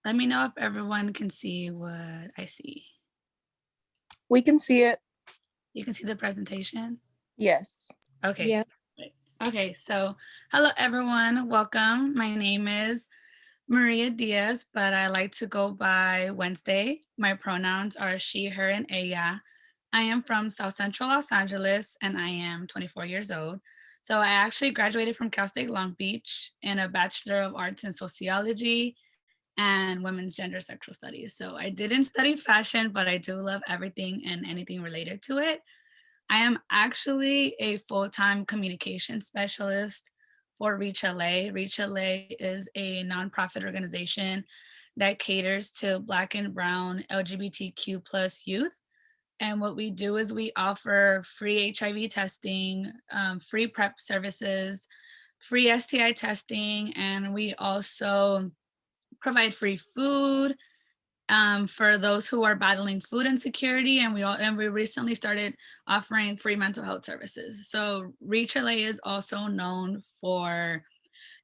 Let me know if everyone can see what I see. We can see it. You can see the presentation? Yes. Okay. Yeah. Great. Okay, so hello everyone. Welcome. My name is Maria Diaz, but I like to go by Wednesday. My pronouns are she, her, and ella. I am from South Central Los Angeles and I am 24 years old. So I actually graduated from Cal State Long Beach in a Bachelor of Arts in Sociology and Women's Gender Sexual Studies. So I didn't study fashion, but I do love everything and anything related to it. I am actually a full-time communication specialist for Reach LA. Reach LA is a nonprofit organization that caters to Black and Brown LGBTQ plus youth. And what we do is we offer free HIV testing, free PrEP services, free STI testing, and we also provide free food, for those who are battling food insecurity, and we recently started offering free mental health services. So Reach LA is also known for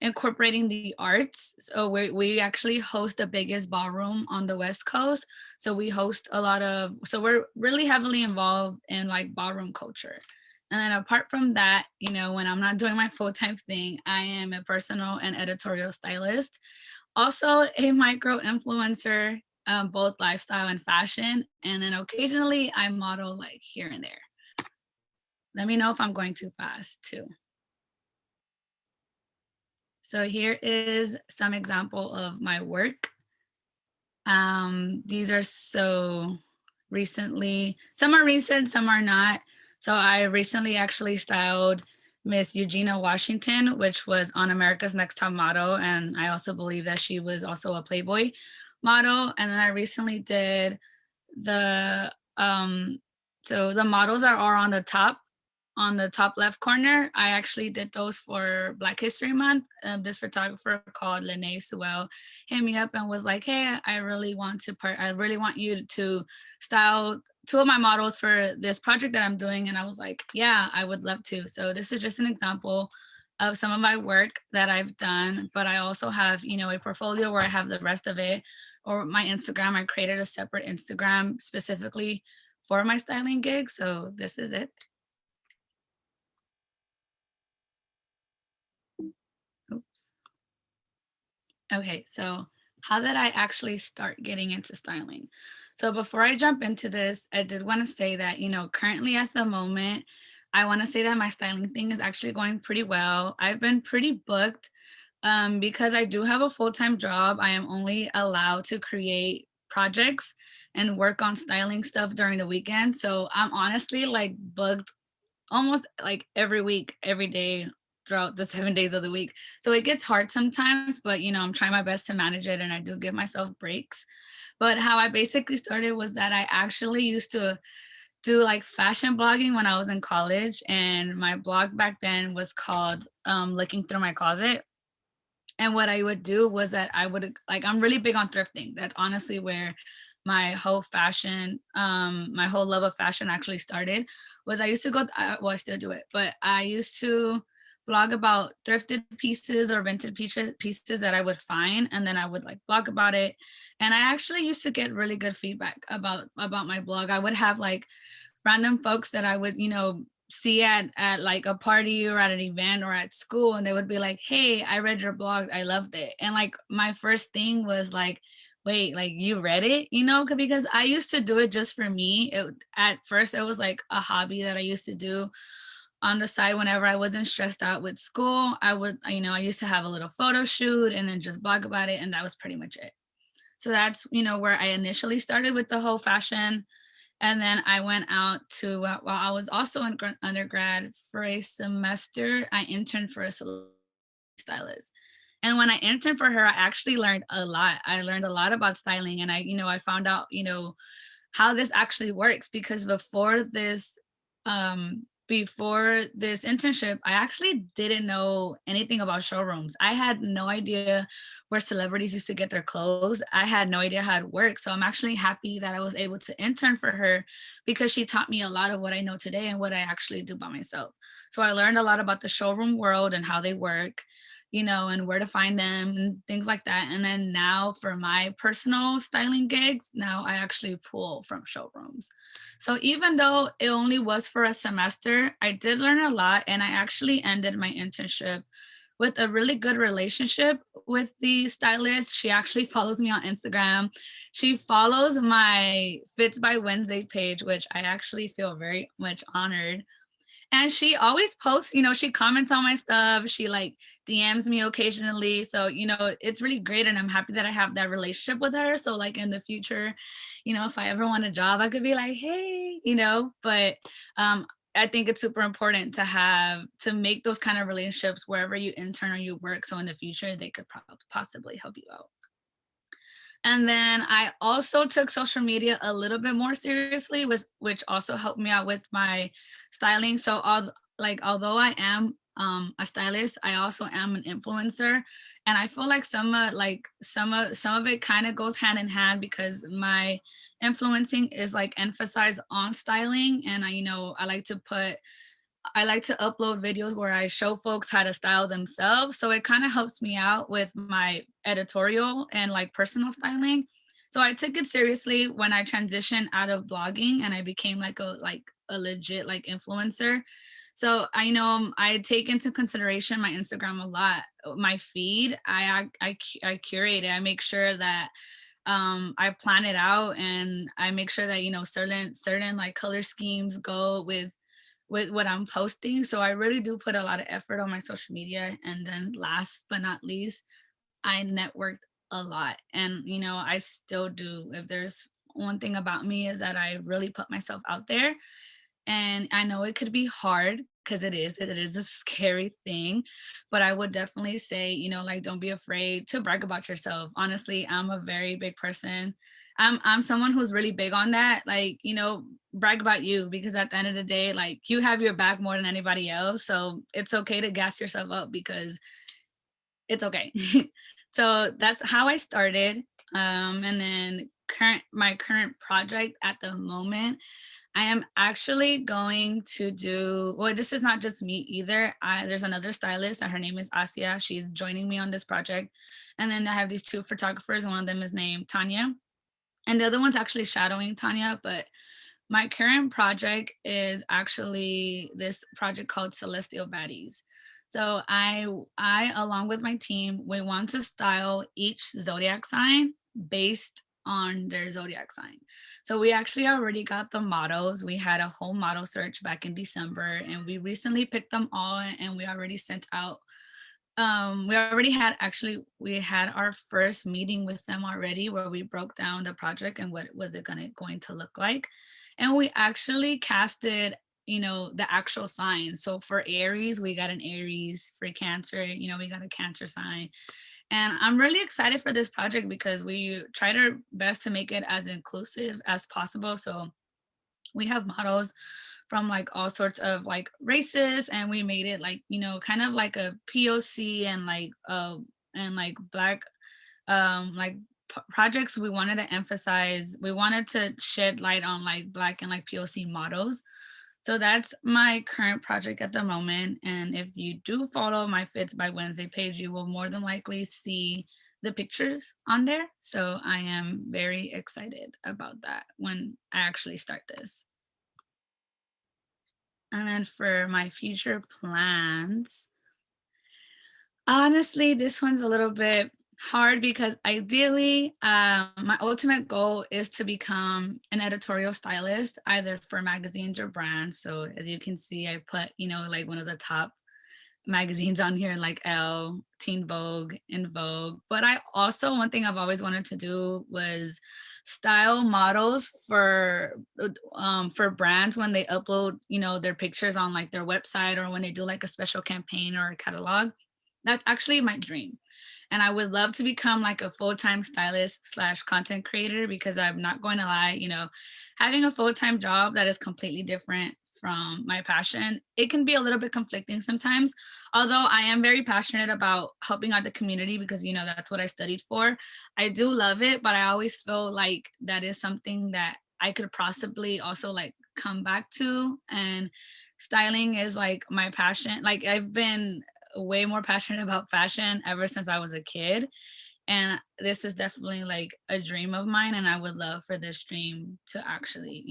incorporating the arts. So we actually host the biggest ballroom on the West Coast. So we host a lot of, so we're really heavily involved in like ballroom culture. And then apart from that, when I'm not doing my full-time thing, I am a personal and editorial stylist, also a micro influencer, both lifestyle and fashion. And then occasionally I model like here and there. Let me know if I'm going too fast too. So here is some example of my work. These are so recently, some are recent, some are not. So I recently actually styled Miss Eugenia Washington, which was on America's Next Top Model. And I also believe that she was also a Playboy model. And then I recently did the, so the models are on the top left corner. I actually did those for Black History Month. This photographer called Lene Sewell hit me up and was like, "Hey, I really want you to style two of my models for this project that I'm doing." And I was like, "Yeah, I would love to." So this is just an example of some of my work that I've done, but I also have, a portfolio where I have the rest of it, or my Instagram. I created a separate Instagram specifically for my styling gig. So this is it. Oops. Okay, so how did I actually start getting into styling? So before I jump into this, I did want to say that, currently at the moment, I want to say that my styling thing is actually going pretty well. I've been pretty booked, because I do have a full-time job. I am only allowed to create projects and work on styling stuff during the weekend. So I'm honestly like booked almost like every week, every day throughout the 7 days of the week. So it gets hard sometimes, but I'm trying my best to manage it and I do give myself breaks. But how I basically started was that I actually used to do like fashion blogging when I was in college. And my blog back then was called Looking Through My Closet. And what I would do was that I would like, I'm really big on thrifting. That's honestly where my whole love of fashion actually started. Was I used to well, I still do it, but I used to blog about thrifted pieces or vintage pieces that I would find, and then I would like blog about it. And I actually used to get really good feedback about my blog. I would have like random folks that I would, see at like a party or at an event or at school, and they would be like, "Hey, I read your blog, I loved it." And like my first thing was like, "Wait, like you read it?" Because I used to do it just for me. At first it was like a hobby that I used to do on the side whenever I wasn't stressed out with school. I used to have a little photo shoot and then just blog about it, and that was pretty much it. So that's, where I initially started with the whole fashion. And then I went out to, while I was also in undergrad for a semester, I interned for a stylist. And when I interned for her, I actually learned a lot. I learned a lot about styling, and I found out, how this actually works, because before this internship, I actually didn't know anything about showrooms. I had no idea where celebrities used to get their clothes. I had no idea how it worked. So I'm actually happy that I was able to intern for her, because she taught me a lot of what I know today and what I actually do by myself. So I learned a lot about the showroom world and how they work. and where to find them and things like that. And then now for my personal styling gigs, now I actually pull from showrooms. So even though it only was for a semester, I did learn a lot, and I actually ended my internship with a really good relationship with the stylist. She actually follows me on Instagram. She follows my Fits by Wednesday page, which I actually feel very much honored. And she always posts, she comments on my stuff. She like DMs me occasionally. So, it's really great. And I'm happy that I have that relationship with her. So, like in the future, if I ever want a job, I could be like, hey, but I think it's super important to make those kind of relationships wherever you intern or you work. So in the future, they could possibly help you out. And then I also took social media a little bit more seriously, which also helped me out with my styling. So although I am a stylist, I also am an influencer, and I feel like some of it kind of goes hand in hand because my influencing is like emphasized on styling, and I like to upload videos where I show folks how to style themselves. So it kind of helps me out with my editorial and like personal styling. So I took it seriously when I transitioned out of blogging and I became like a legit like influencer. So I take into consideration my Instagram a lot. My feed, I curate it. I make sure that I plan it out, and I make sure that certain like color schemes go with what I'm posting. So I really do put a lot of effort on my social media. And then last but not least, I networked a lot. And I still do. If there's one thing about me is that I really put myself out there. And I know it could be hard because it is a scary thing, but I would definitely say, like don't be afraid to brag about yourself. Honestly, I'm a very big person. I'm someone who's really big on that. Like, brag about you, because at the end of the day, like you have your back more than anybody else. So it's okay to gas yourself up because it's okay. So that's how I started. And then my current project at the moment, I am actually going to do, well, this is not just me either. There's another stylist, her name is Asia. She's joining me on this project. And then I have these two photographers. One of them is named Tanya, and the other one's actually shadowing Tanya. But my current project is actually this project called Celestial Baddies. So I along with my team, we want to style each zodiac sign based on their zodiac sign. So we actually already got the models. We had a whole model search back in December, and we recently picked them all, and we already sent out we had our first meeting with them already, where we broke down the project and what was it going to look like. And we actually casted, the actual sign. So for Aries, we got an Aries. For Cancer, we got a Cancer sign. And I'm really excited for this project because we tried our best to make it as inclusive as possible. So we have models from like all sorts of like races, and we made it like, kind of like a POC and like black like projects. We wanted to shed light on like black and like POC models. So that's my current project at the moment. And if you do follow my Fits by Wednesday page, you will more than likely see the pictures on there. So I am very excited about that when I actually start this. And then for my future plans, honestly, this one's a little bit hard because ideally, my ultimate goal is to become an editorial stylist, either for magazines or brands. So as you can see, I put, like one of the top magazines on here, like Elle, Teen Vogue, In Vogue. But I also, one thing I've always wanted to do was style models for brands when they upload, their pictures on like their website, or when they do like a special campaign or a catalog. That's actually my dream. And I would love to become like a full-time stylist slash content creator, because I'm not going to lie, having a full-time job that is completely different from my passion, it can be a little bit conflicting sometimes. Although I am very passionate about helping out the community because, that's what I studied for. I do love it, but I always feel like that is something that I could possibly also like come back to. And styling is like my passion. Like way more passionate about fashion ever since I was a kid. And this is definitely like a dream of mine. And I would love for this dream to actually,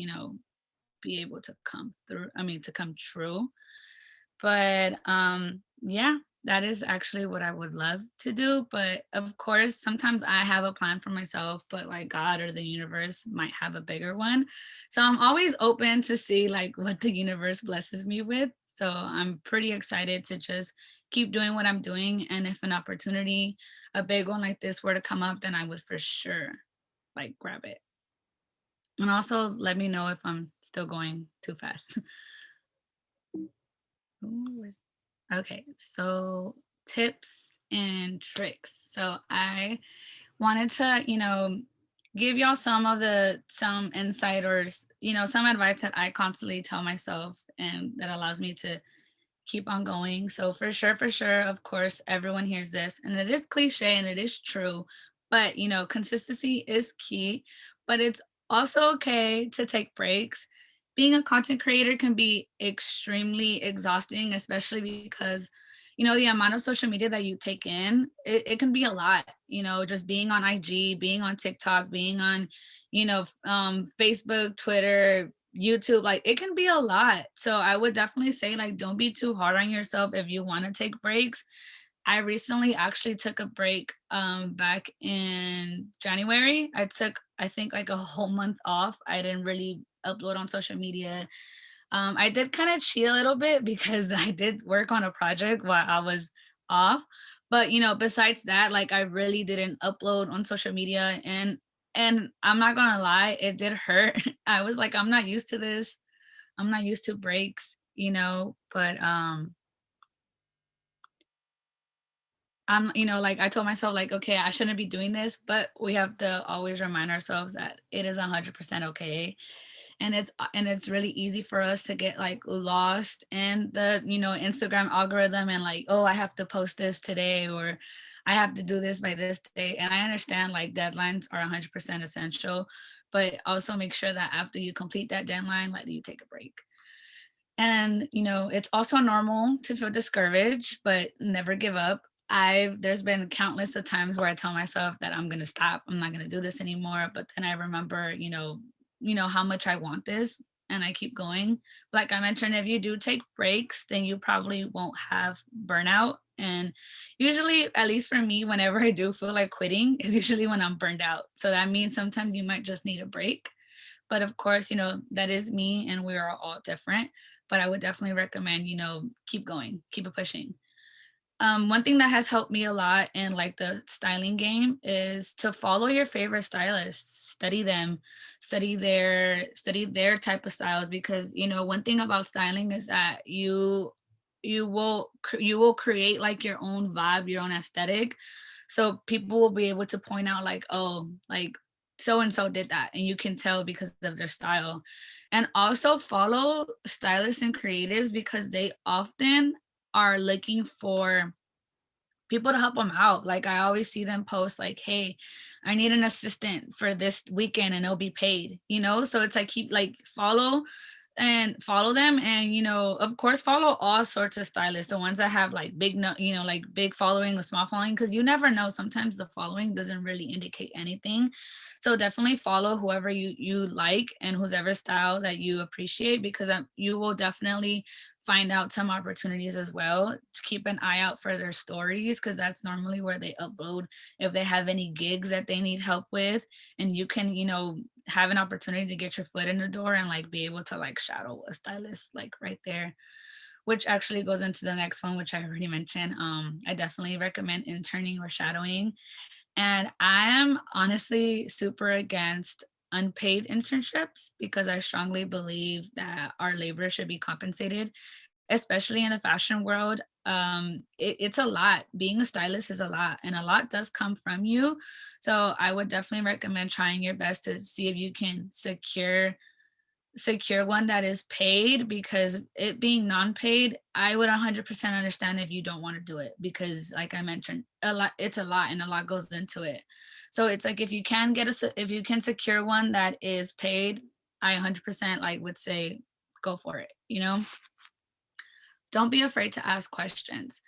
be able to come through, I mean, to come true. But yeah, that is actually what I would love to do. But of course, sometimes I have a plan for myself, but like God or the universe might have a bigger one. So I'm always open to see like what the universe blesses me with. So I'm pretty excited to just keep doing what I'm doing. And if an opportunity, a big one like this were to come up, then I would for sure like grab it. And also let me know if I'm still going too fast. Ooh, okay, so tips and tricks. So I wanted to, give y'all some insight or some advice that I constantly tell myself and that allows me to keep on going. So for sure, of course, everyone hears this and it is cliche and it is true, but consistency is key, but it's also okay to take breaks. Being a content creator can be extremely exhausting, especially because the amount of social media that you take in, it can be a lot, just being on IG, being on TikTok, being on, Facebook, Twitter, YouTube, like it can be a lot. So I would definitely say like don't be too hard on yourself if you want to take breaks. I recently actually took a break back in January. I think like a whole month off. I didn't really upload on social media. I did kind of cheat a little bit because I did work on a project while I was off. But besides that, like I really didn't upload on social media and I'm not gonna lie, it did hurt. I was like, I'm not used to this. I'm not used to breaks, but like I told myself, like, okay, I shouldn't be doing this, but we have to always remind ourselves that it is 100% okay. And it's really easy for us to get like lost in the Instagram algorithm and like, oh, I have to post this today or I have to do this by this day. And I understand like deadlines are 100% essential, but also make sure that after you complete that deadline, like you take a break. And it's also normal to feel discouraged, but never give up. There's been countless of times where I tell myself that I'm gonna stop, I'm not gonna do this anymore. But then I remember, how much I want this and I keep going. Like I mentioned, if you do take breaks, then you probably won't have burnout. And usually, at least for me, whenever I do feel like quitting, is usually when I'm burned out. So that means sometimes you might just need a break. But of course, that is me and we are all different. But I would definitely recommend, keep going, keep it pushing. One thing that has helped me a lot in like the styling game is to follow your favorite stylists, study them, study their type of styles, because one thing about styling is that you will create like your own vibe, your own aesthetic. So people will be able to point out like, oh, like so and so did that, and you can tell because of their style. And also follow stylists and creatives because they often are looking for people to help them out. Like I always see them post like, "Hey, I need an assistant for this weekend and it'll be paid." So it's like keep like follow them, and of course follow all sorts of stylists, the ones that have like big like big following or small following, because you never know, sometimes the following doesn't really indicate anything. So definitely follow whoever you like and whoever style that you appreciate, because you will definitely find out some opportunities as well. To keep an eye out for their stories, because that's normally where they upload if they have any gigs that they need help with. And you can have an opportunity to get your foot in the door and like be able to like shadow a stylist like right there, which actually goes into the next one, which I already mentioned. I definitely recommend interning or shadowing. And I am honestly super against unpaid internships because I strongly believe that our labor should be compensated, especially in the fashion world. It's a lot. Being a stylist is a lot, and a lot does come from you. So I would definitely recommend trying your best to see if you can secure one that is paid, because it being non-paid, I would 100% understand if you don't want to do it, because like I mentioned, it's a lot and a lot goes into it. So it's like if you can if you can secure one that is paid, I 100% like would say go for it. Don't be afraid to ask questions.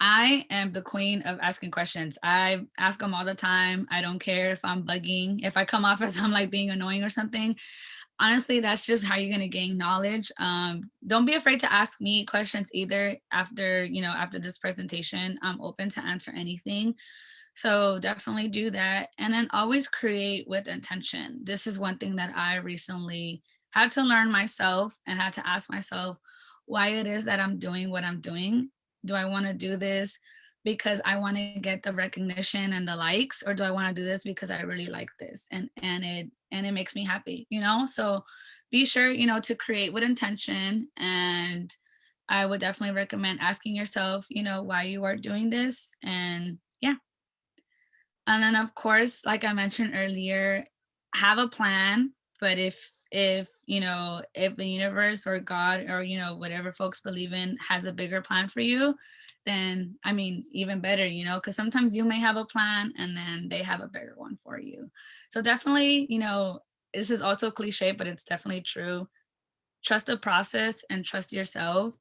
I am the queen of asking questions. I ask them all the time. I don't care if I'm bugging, if I come off as I'm like being annoying or something. Honestly, that's just how you're going to gain knowledge. Don't be afraid to ask me questions either after, after this presentation. I'm open to answer anything. So definitely do that. And then always create with intention. This is one thing that I recently had to learn myself and had to ask myself why it is that I'm doing what I'm doing. Do I want to do this because I want to get the recognition and the likes, or do I want to do this because I really like this and it makes me happy, So be sure, to create with intention. And I would definitely recommend asking yourself, why you are doing this. And yeah. And then of course, like I mentioned earlier, have a plan. But if the universe or God or whatever folks believe in has a bigger plan for you, then I mean even better, because sometimes you may have a plan and then they have a bigger one for you. So definitely, this is also cliche, but it's definitely true. Trust the process and trust yourself,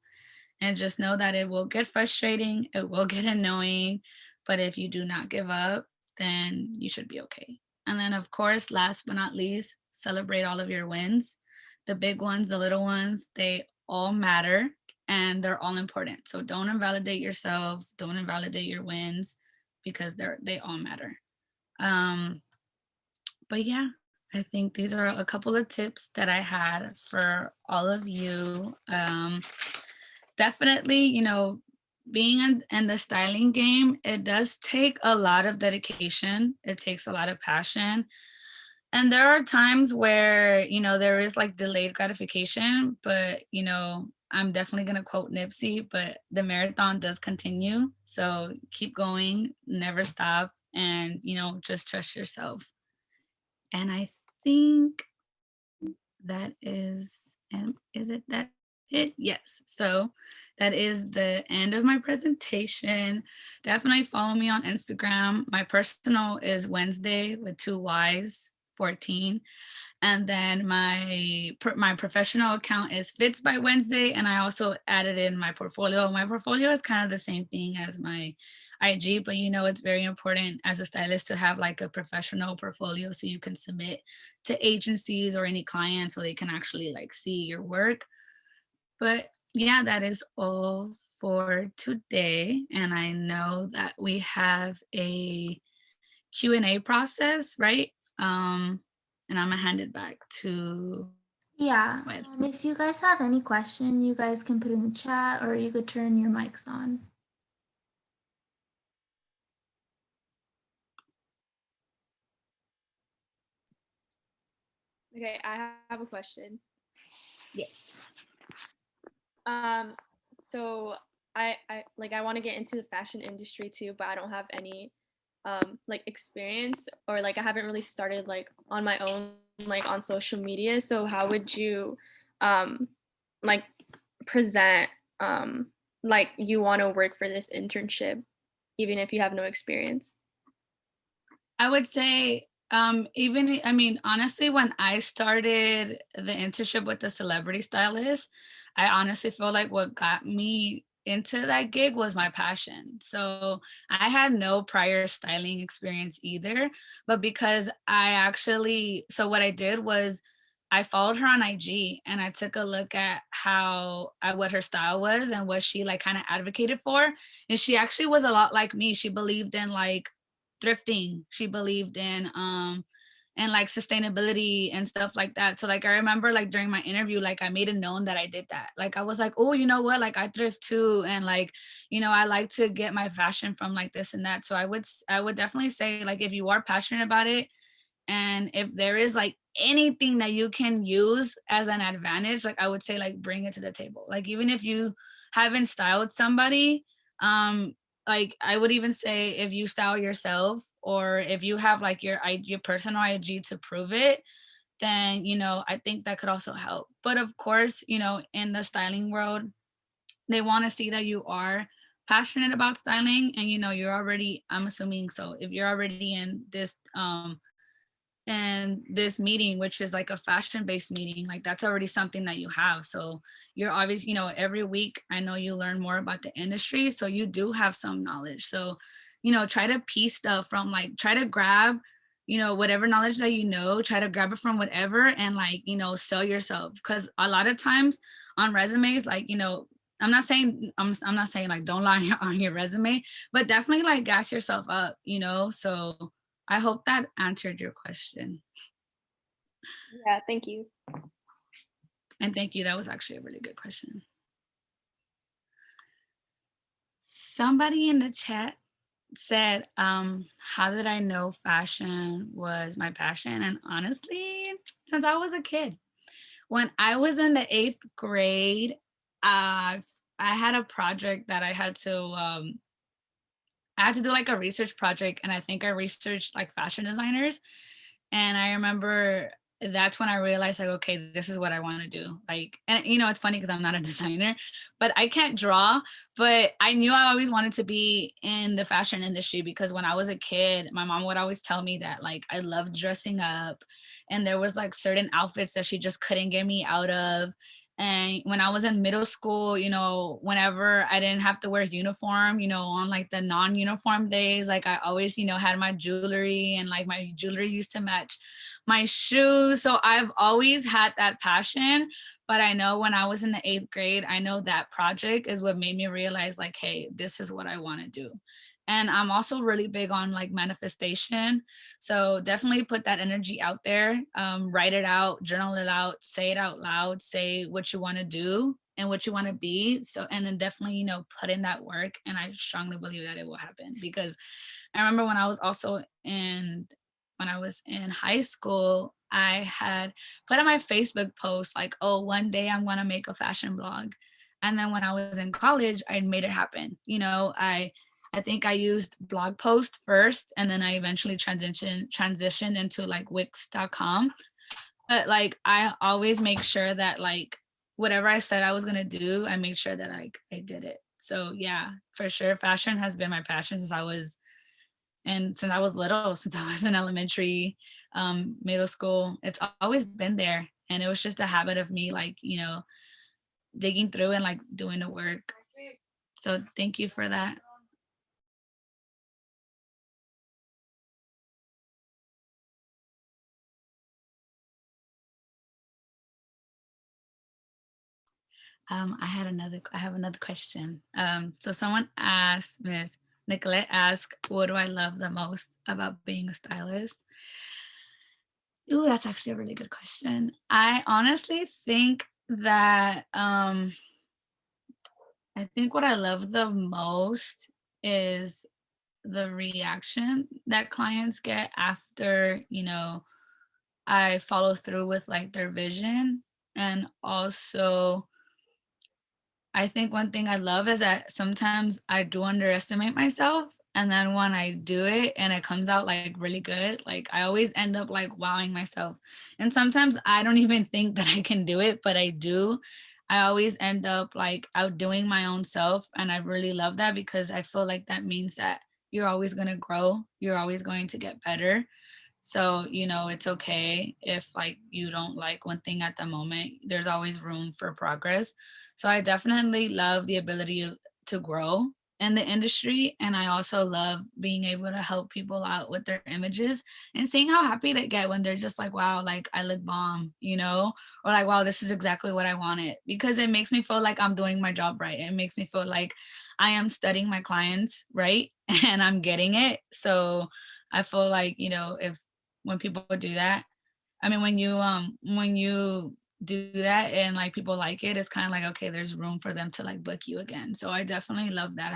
and just know that it will get frustrating, it will get annoying, but if you do not give up, then you should be okay. And then, of course, last but not least, celebrate all of your wins. The big ones, the little ones, they all matter and they're all important. So don't invalidate yourself, don't invalidate your wins, because they all matter. Um, but yeah, I think these are a couple of tips that I had for all of you. Definitely, being in the styling game, it does take a lot of dedication. It takes a lot of passion. And there are times where, there is like delayed gratification, but, I'm definitely going to quote Nipsey, but the marathon does continue. So keep going, never stop, and, just trust yourself. And I think that is, and is it that it? Yes. So that is the end of my presentation. Definitely follow me on Instagram. My personal is Wednesday with 2 Y's 14. And then my professional account is Fits by Wednesday, and I also added in my portfolio. My portfolio is kind of the same thing as my IG, but it's very important as a stylist to have like a professional portfolio so you can submit to agencies or any clients so they can actually like see your work. But yeah, that is all for today. And I know that we have a Q&A process, right? And I'm gonna hand it back to Yeah, Well. if you guys have any question, you guys can put in the chat or you could turn your mics on. Okay, I have a question. Yes. Um, so I want to get into the fashion industry too, but I don't have any like experience, or like I haven't really started like on my own like on social media. So how would you like present like you want to work for this internship even if you have no experience? I would say, even, I mean, honestly, when I started the internship with the celebrity stylist, I honestly feel like what got me into that gig was my passion. So I had no prior styling experience either, but because so what I did was I followed her on IG and I took a look at what her style was and what she like kind of advocated for. And she actually was a lot like me. She believed in like thrifting. She believed in and like sustainability and stuff like that. So like I remember like during my interview, like I made it known that I did that. Like I was like, oh, you know what? Like I thrift too. And like, I like to get my fashion from like this and that. So I would definitely say like if you are passionate about it, and if there is like anything that you can use as an advantage, like I would say like bring it to the table. Like even if you haven't styled somebody, um like I would even say if you style yourself, or if you have like your personal IG to prove it, then I think that could also help. But of course, in the styling world, they want to see that you are passionate about styling, and you're already, I'm assuming, so if you're already in this in this meeting, which is like a fashion based meeting, like that's already something that you have. So you're obviously, you know, every week I know you learn more about the industry. So you do have some knowledge. So, you know, try to piece stuff from like, try to grab, you know, whatever knowledge that you know, try to grab it from whatever and like, you know, sell yourself. Cause a lot of times on resumes, like, you know, I'm not saying like don't lie on your resume, but definitely like gas yourself up, you know. So I hope that answered your question. Yeah, thank you. And thank you. That was actually a really good question. Somebody in the chat said, how did I know fashion was my passion? And honestly, since I was a kid, when I was in the 8th grade, I had a project that I had to do like a research project, and I think I researched like fashion designers. And I remember that's when I realized like, okay, this is what I want to do. Like, and you know, it's funny because I'm not a designer, but I can't draw, but I knew I always wanted to be in the fashion industry because when I was a kid, my mom would always tell me that like I loved dressing up and there was like certain outfits that she just couldn't get me out of. And when I was in middle school, you know, whenever I didn't have to wear uniform, you know, on like the non-uniform days, like I always, you know, had my jewelry and like my jewelry used to match my shoes. So I've always had that passion. But I know when I was in the 8th grade, I know that project is what made me realize like, hey, this is what I want to do. And I'm also really big on like manifestation. So definitely put that energy out there, write it out, journal it out, say it out loud, say what you want to do and what you want to be. So, and then definitely, you know, put in that work. And I strongly believe that it will happen because I remember when I was also when I was in high school, I had put on my Facebook post like, oh, one day I'm going to make a fashion blog. And then when I was in college, I made it happen. You know, I think I used blog post first, and then I eventually transitioned into like Wix.com. But like I always make sure that like whatever I said I was gonna do, I make sure that I did it. So yeah, for sure, fashion has been my passion since I was little, since I was in elementary, middle school. It's always been there, and it was just a habit of me, like you know, digging through and like doing the work. So thank you for that. I have another question. So someone asked, Miss Nicolette asked, what do I love the most about being a stylist? Ooh, that's actually a really good question. I honestly think that I think what I love the most is the reaction that clients get after, you know, I follow through with like their vision. And also I think one thing I love is that sometimes I do underestimate myself. And then when I do it and it comes out like really good, like I always end up like wowing myself. And sometimes I don't even think that I can do it, but I do. I always end up like outdoing my own self. And I really love that because I feel like that means that you're always going to grow, you're always going to get better. So, you know, it's okay if like you don't like one thing at the moment. There's always room for progress. So I definitely love the ability to grow in the industry. And I also love being able to help people out with their images and seeing how happy they get when they're just like, wow, like I look bomb, you know, or like, wow, this is exactly what I wanted, because it makes me feel like I'm doing my job right. It makes me feel like I am studying my clients right and I'm getting it. So I feel like, you know, if when people do that, I mean, when you do that and like people like it, it's kind of like, okay, there's room for them to like book you again. So I definitely love that.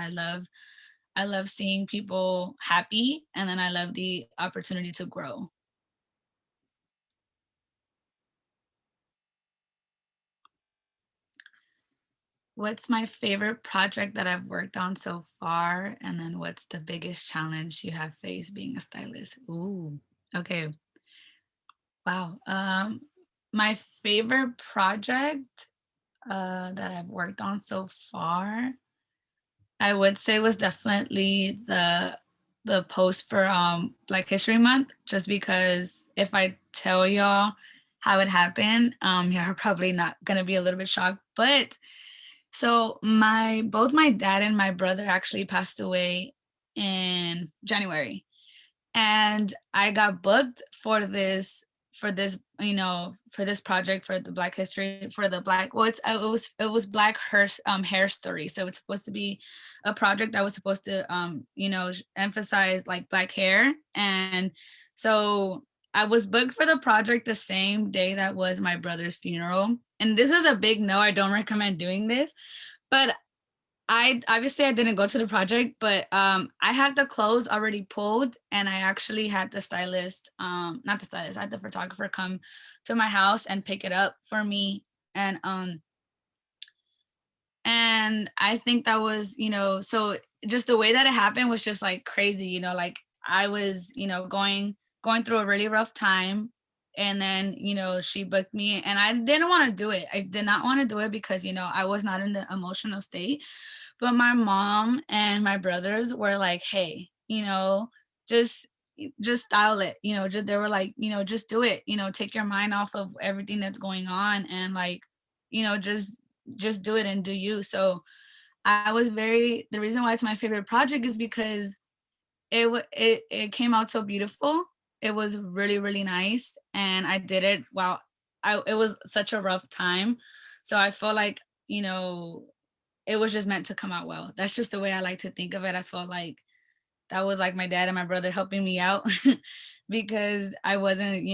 I love seeing people happy, and then I love the opportunity to grow. What's my favorite project that I've worked on so far? And then what's the biggest challenge you have faced being a stylist? Ooh, okay. Wow. My favorite project that I've worked on so far, I would say was definitely the post for Black History Month, just because if I tell y'all how it happened, you're probably not gonna be a little bit shocked. But so both my dad and my brother actually passed away in January, and I got booked for this for this project for the Black History for the Black well it was Black hair story. So it's supposed to be a project that was supposed to emphasize like Black hair. And so I was booked for the project the same day that was my brother's funeral, and this was a big no. I don't recommend doing this, but I obviously I didn't go to the project, but I had the clothes already pulled, and I actually had the stylist, not the stylist, I had the photographer come to my house and pick it up for me. And I think that was, so just the way that it happened was just like crazy, like I was, going through a really rough time. And then, she booked me, and I didn't want to do it. I did not want to do it because, I was not in the emotional state. But my mom and my brothers were like, hey, just just style it, they were like, just do it, take your mind off of everything that's going on, and like, just do it and do you. So I was the reason why it's my favorite project is because it came out so beautiful. It was really, really nice. And I did it while it was such a rough time. So I feel like, it was just meant to come out well. That's just the way I like to think of it. I felt like that was like my dad and my brother helping me out because I wasn't,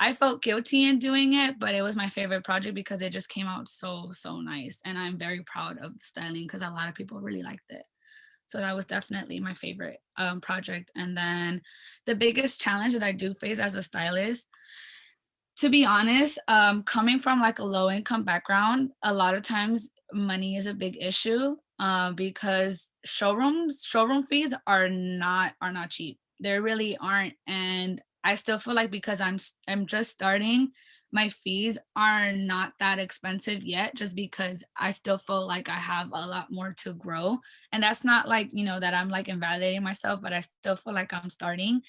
I felt guilty in doing it, but it was my favorite project because it just came out so, so nice. And I'm very proud of the styling because a lot of people really liked it. So that was definitely my favorite project. And then the biggest challenge that I do face as a stylist, to be honest, coming from like a low income background, a lot of times money is a big issue because showroom fees are not cheap. They really aren't. And I still feel like because I'm just starting, my fees are not that expensive yet, just because I still feel like I have a lot more to grow. And that's not like, that I'm like invalidating myself, but I still feel like I'm starting.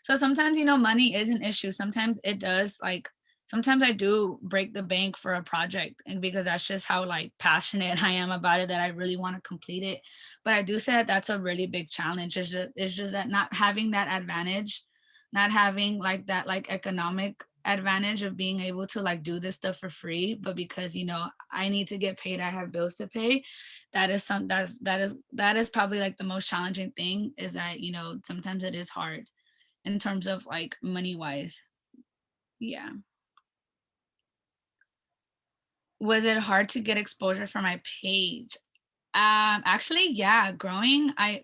So sometimes, money is an issue. Sometimes it does, like, sometimes I do break the bank for a project, and because that's just how like passionate I am about it, that I really want to complete it. But I do say that that's a really big challenge. It's just that not having that advantage, not having like that like economic advantage of being able to like do this stuff for free, but because I need to get paid, I have bills to pay. That is probably like the most challenging thing, is that sometimes it is hard in terms of like money wise. Yeah. Was it hard to get exposure for my page? Actually, yeah, growing my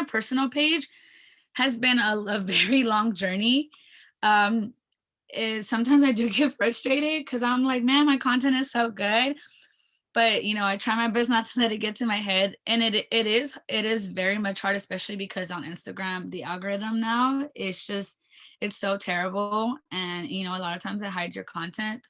personal page has been a very long journey. Sometimes I do get frustrated because I'm like, man, my content is so good, but I try my best not to let it get to my head. And it is very much hard, especially because on Instagram the algorithm now, it's so terrible, and a lot of times it hides your content.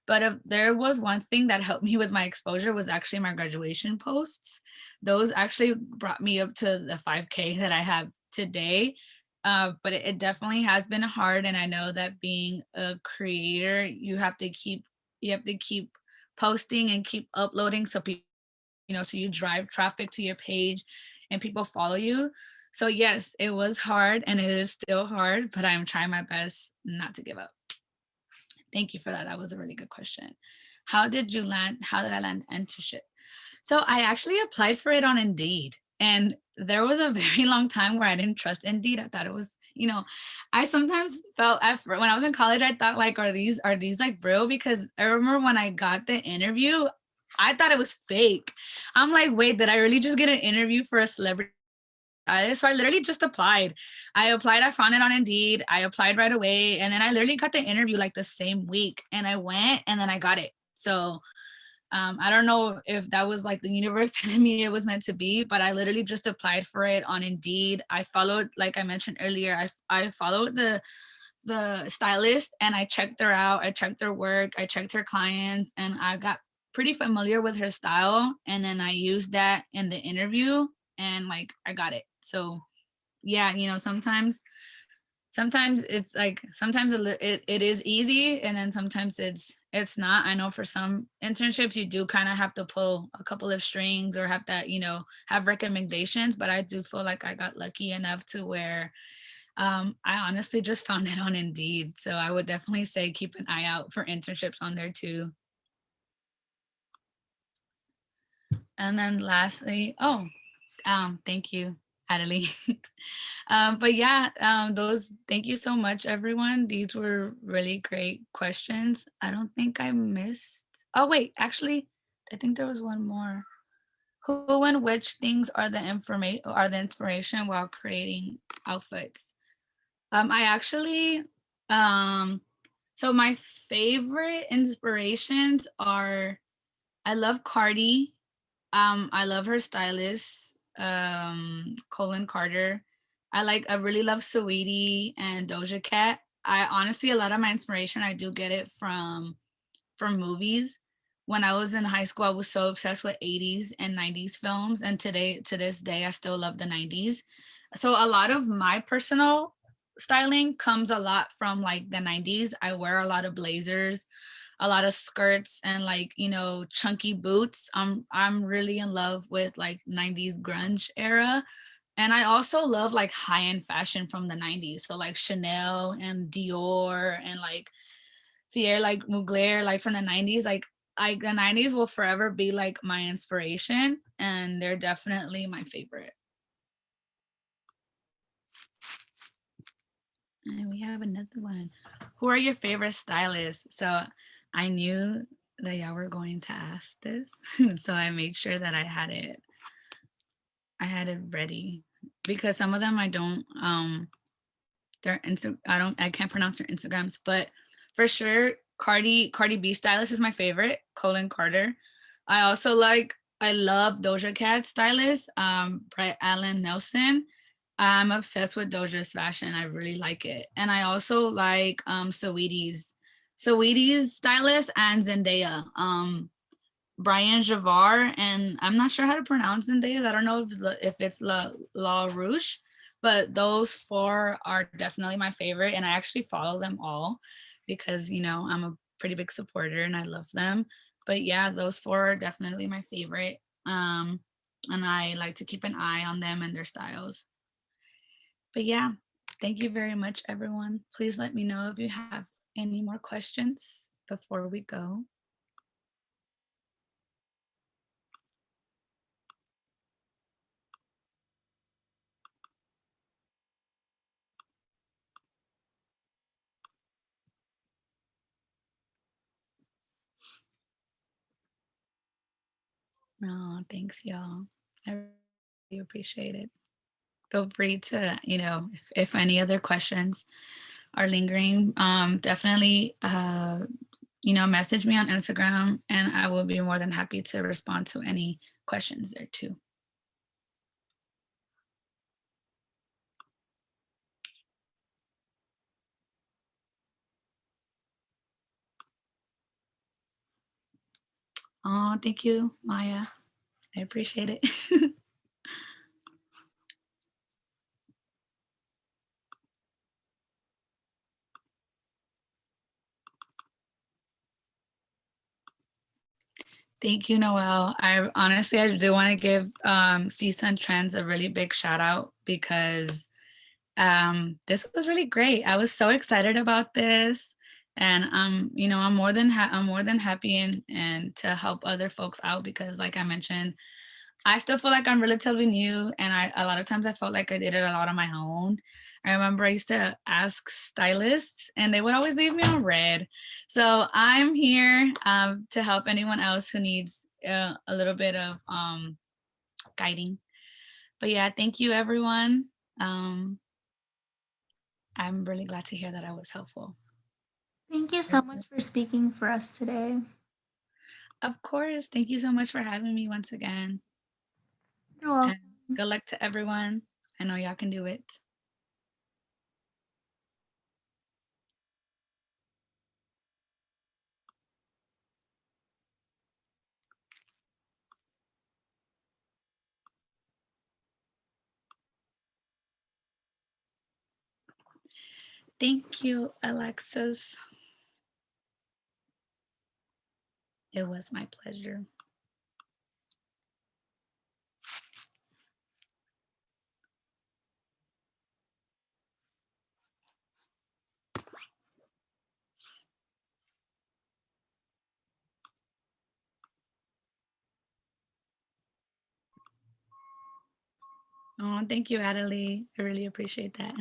But if there was one thing that helped me with my exposure, was actually my graduation posts. Those actually brought me up to the 5K that I have today. But it definitely has been hard, and I know that being a creator, you have to keep posting and keep uploading, so people, so you drive traffic to your page and people follow you. So yes, it was hard, and it is still hard, but I'm trying my best not to give up. Thank you for that. That was a really good question. How did I land internship? So I actually applied for it on Indeed. And there was a very long time where I didn't trust Indeed. I thought it was, I sometimes felt when I was in college, I thought like, are these like real? Because I remember when I got the interview, I thought it was fake. I'm like, wait, did I really just get an interview for a celebrity? So I literally just applied. I found it on Indeed. I applied right away. And then I literally got the interview like the same week. And I went, and then I got it. So I don't know if that was like the universe telling me it was meant to be, but I literally just applied for it on Indeed. I followed, like I mentioned earlier, I followed the stylist, and I checked her out. I checked her work. I checked her clients, and I got pretty familiar with her style. And then I used that in the interview, and like I got it. So yeah, sometimes it's like sometimes it is easy, and then sometimes it's not. I know for some internships you do kind of have to pull a couple of strings or have that, have recommendations, but I do feel like I got lucky enough to where I honestly just found it on Indeed. So I would definitely say keep an eye out for internships on there too. And then lastly, thank you, Adelie. But yeah, thank you so much, everyone. These were really great questions. I don't think I missed. Oh, wait, actually, I think there was one more. Who and which things are the inspiration while creating outfits? I actually, so my favorite inspirations are, I love Cardi. I love her stylist, Colin Carter. I really love Saweetie and Doja Cat. I honestly, a lot of my inspiration, I do get it from movies. When I was in high school, I was so obsessed with 80s and 90s films. And to this day, I still love the 90s. So a lot of my personal styling comes a lot from like the 90s. I wear a lot of blazers, a lot of skirts, and like, chunky boots. I'm really in love with like 90s grunge era. And I also love like high-end fashion from the 90s. So like Chanel and Dior and like Sierra, like Mugler, like from the 90s. Like the 90s will forever be like my inspiration, and they're definitely my favorite. And we have another one. Who are your favorite stylists? So I knew that y'all were going to ask this. So I made sure that I had it ready, because some of them I don't I can't pronounce their Instagrams, but for sure Cardi B stylist is my favorite, Colin Carter. I love Doja Cat stylist, Brett Allen Nelson. I'm obsessed with Doja's fashion. I really like it. And I also like Saweetie's stylist and Zendaya. Brian Javar, and I'm not sure how to pronounce Zendaya. I don't know if it's La Rouge, but those four are definitely my favorite. And I actually follow them all because, I'm a pretty big supporter and I love them. But yeah, those four are definitely my favorite. And I like to keep an eye on them and their styles. But yeah, thank you very much, everyone. Please let me know if you have any more questions before we go. No, thanks, y'all. I really appreciate it. Feel free to, if any other questions are lingering, definitely, message me on Instagram, and I will be more than happy to respond to any questions there too. Oh, thank you, Maya. I appreciate it. Thank you, Noelle. I do want to give CSUN Trends a really big shout out, because this was really great. I was so excited about this, and I'm more than happy and to help other folks out, because like I mentioned, I still feel like I'm relatively new, and a lot of times I felt like I did it a lot on my own. I remember I used to ask stylists and they would always leave me on red. So I'm here to help anyone else who needs a little bit of guiding. But yeah, thank you, everyone. I'm really glad to hear that I was helpful. Thank you so much for speaking for us today. Of course. Thank you so much for having me once again. You're welcome. And good luck to everyone. I know y'all can do it. Thank you, Alexis. It was my pleasure. Oh, thank you, Adelie. I really appreciate that.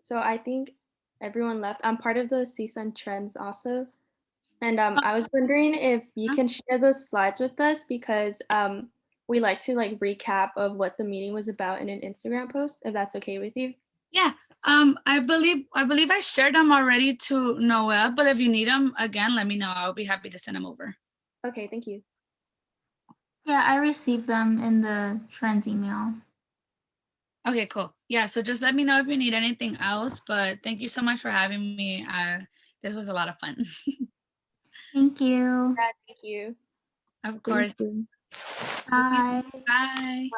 So I think everyone left. I'm part of the CSUN trends also. And I was wondering if you can share those slides with us because we like to like recap of what the meeting was about in an Instagram post, if that's okay with you. Yeah, I believe I shared them already to Noel, but if you need them again, let me know. I'll be happy to send them over. Okay, thank you. Yeah, I received them in the trends email. Okay, cool. Yeah, so just let me know if you need anything else, but thank you so much for having me. This was a lot of fun. Thank you. Yeah, thank you. Of course. Thank you. Bye. Bye.